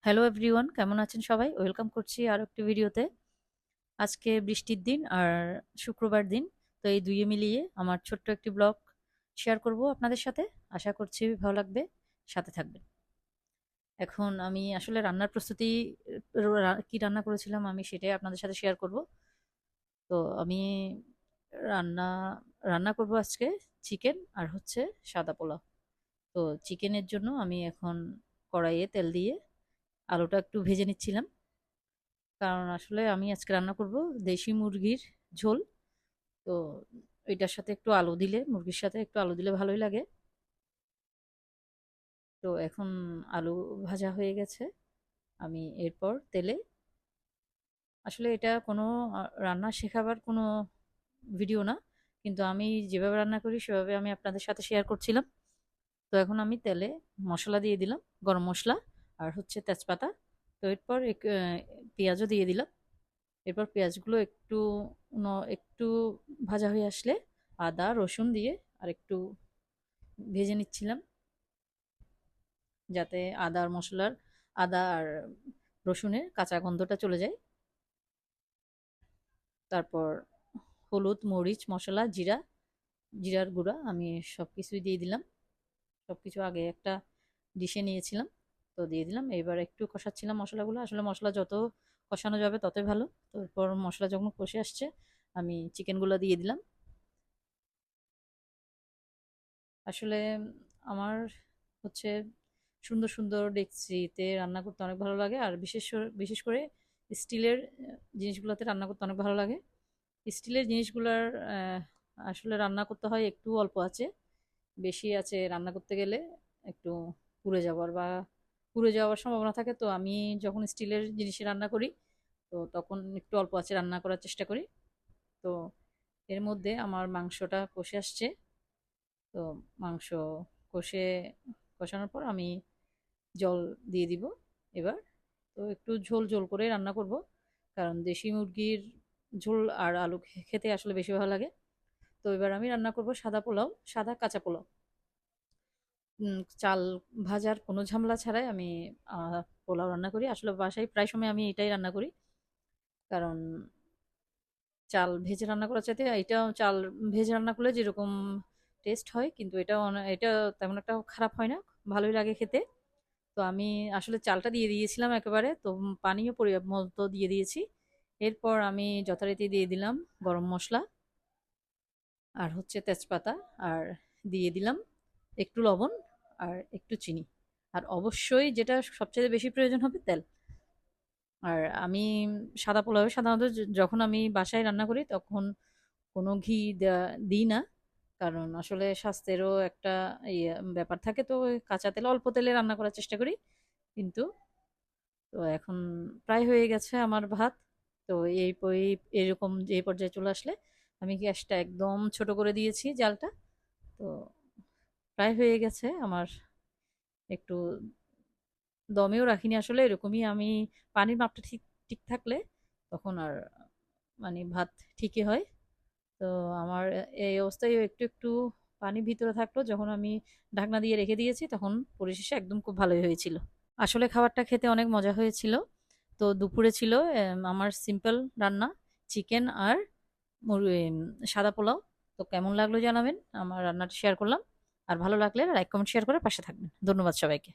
Hello everyone, কেমন আছেন সবাই? ওয়েলকাম করছি আরো একটি ভিডিওতে। আজকে বৃষ্টির দিন আর শুক্রবার দিন, তো এই দুইয়ে মিলিয়ে আমার ছোট্ট একটি ব্লগ শেয়ার করব আপনাদের সাথে। আশা করছি ভালো লাগবে, সাথে থাকবেন। এখন আমি আসলে রান্নার প্রস্তুতি, কি রান্না করেছিলাম আমি সেটাই আপনাদের সাথে শেয়ার করব। তো আমি রান্না রান্না করব আজকে চিকেন আর হচ্ছে সাদা পোলাও। তো চিকেনের জন্য আমি এখন কড়াইয়ে তেল দিয়ে আলুটা একটু ভেজে নিচ্ছিলাম, কারণ আসলে আমি আজকে রান্না করব দেশি মুরগির ঝোল। তো এটার সাথে একটু আলু দিলে, মুরগির সাথে একটু আলু দিলে ভালোই লাগে। তো এখন আলু ভাজা হয়ে গেছে। আমি এরপর তেলে, আসলে এটা কোনো রান্না শেখাবার কোনো ভিডিও না, কিন্তু আমি যেভাবে রান্না করি সেভাবে আমি আপনাদের সাথে শেয়ার করছিলাম। তো এখন আমি তেলে মশলা দিয়ে দিলাম, গরম মশলা আর হচ্ছে তেজপাতা। তো এরপর পেঁয়াজও দিয়ে দিলাম। এরপর পেঁয়াজগুলো একটু ভাজা হয়ে আসলে আদা রসুন দিয়ে আর একটু ভেজে নিচ্ছিলাম, যাতে আদা আর রসুনের কাঁচা গন্ধটা চলে যায়। তারপর হলুদ মরিচ মশলা জিরার গুঁড়া আমি সব কিছুই দিয়ে দিলাম। সব কিছু আগে একটা ডিশে নিয়েছিলাম, তো দিয়ে দিলাম। এবার একটু কষাচ্ছিলাম মশলাগুলো, আসলে মশলা যত কষানো যাবে ততই ভালো। তো এরপর মশলা যখন কষে আসছে আমি চিকেনগুলো দিয়ে দিলাম। আসলে আমার হচ্ছে সুন্দর সুন্দর ডেকচিতে রান্না করতে অনেক ভালো লাগে, আর বিশেষ করে স্টিলের জিনিসগুলোতে রান্না করতে অনেক ভালো লাগে। স্টিলের জিনিসগুলোর আসলে রান্না করতে হয় একটু অল্প আছে, বেশি আছে রান্না করতে গেলে একটু পুড়ে যাওয়ার সম্ভাবনা থাকে। তো আমি যখন স্টিলের জিনিসে রান্না করি, তো তখন একটু অল্প আছে রান্না করার চেষ্টা করি। তো এর মধ্যে আমার মাংসটা কষে আসছে। তো মাংস কষে কষানোর পর আমি জল দিয়ে দিব এবার। তো একটু ঝোল ঝোল করে রান্না করব, কারণ দেশি মুরগির ঝোল আর আলু খেতে আসলে বেশি ভালো লাগে। তো এবার আমি রান্না করব সাদা কাঁচা পোলাও। চাল ভাজার কোনো ঝামেলা ছাড়াই আমি পোলাও রান্না করি। আসলে বাসায় প্রায় সময় আমি এটাই রান্না করি, কারণ চাল ভেজে রান্না করার চাইতে চাল ভেজে রান্না করলে যেরকম টেস্ট হয়, কিন্তু এটা তেমন একটা খারাপ হয় না, ভালোই লাগে খেতে। তো আমি আসলে চালটা দিয়ে দিয়েছিলাম একেবারে, তো পানিও পরিমাপ মতো দিয়ে দিয়েছি। এরপর আমি যথারীতি দিয়ে দিলাম গরম মশলা আর হচ্ছে তেজপাতা, আর দিয়ে দিলাম একটু লবণ আর একটু চিনি, আর অবশ্যই যেটা সবচেয়ে বেশি প্রয়োজন হবে তেল। আর আমি সাদা পোলাও সাধারণত যখন আমি বাসায় রান্না করি তখন কোনো ঘি দিই না, কারণ আসলে স্বাস্থ্যেরও একটা ব্যাপার থাকে। তো ওই কাঁচা তেলে অল্প তেলে রান্না করার চেষ্টা করি। কিন্তু তো এখন প্রায় হয়ে গেছে আমার ভাত। তো এরকম যে পর্যায়ে চলে আসলে আমি গ্যাসটা একদম ছোট করে দিয়েছি, জালটা। তো প্রায় হয়ে গেছে আমার। একটু দমেও রাখিনি, আসলে এরকমই আমি পানির মাপটা ঠিক ঠিক থাকলে তখন আর মানে ভাত ঠিকই হয়। তো আমার এই অবস্থায় একটু একটু পানি ভিতরে থাকলো, যখন আমি ঢাকনা দিয়ে রেখে দিয়েছি তখন পরিশেষে একদম খুব ভালোই হয়েছিল। আসলে খাবারটা খেতে অনেক মজা হয়েছিল। তো দুপুরে ছিল আমার সিম্পল রান্না, চিকেন আর সাদা পোলাও। তো কেমন লাগলো জানাবেন, আমার রান্নাটা শেয়ার করলাম। আর ভালো লাগলে লাইক কমেন্ট শেয়ার করে পাশে থাকবেন। ধন্যবাদ সবাইকে।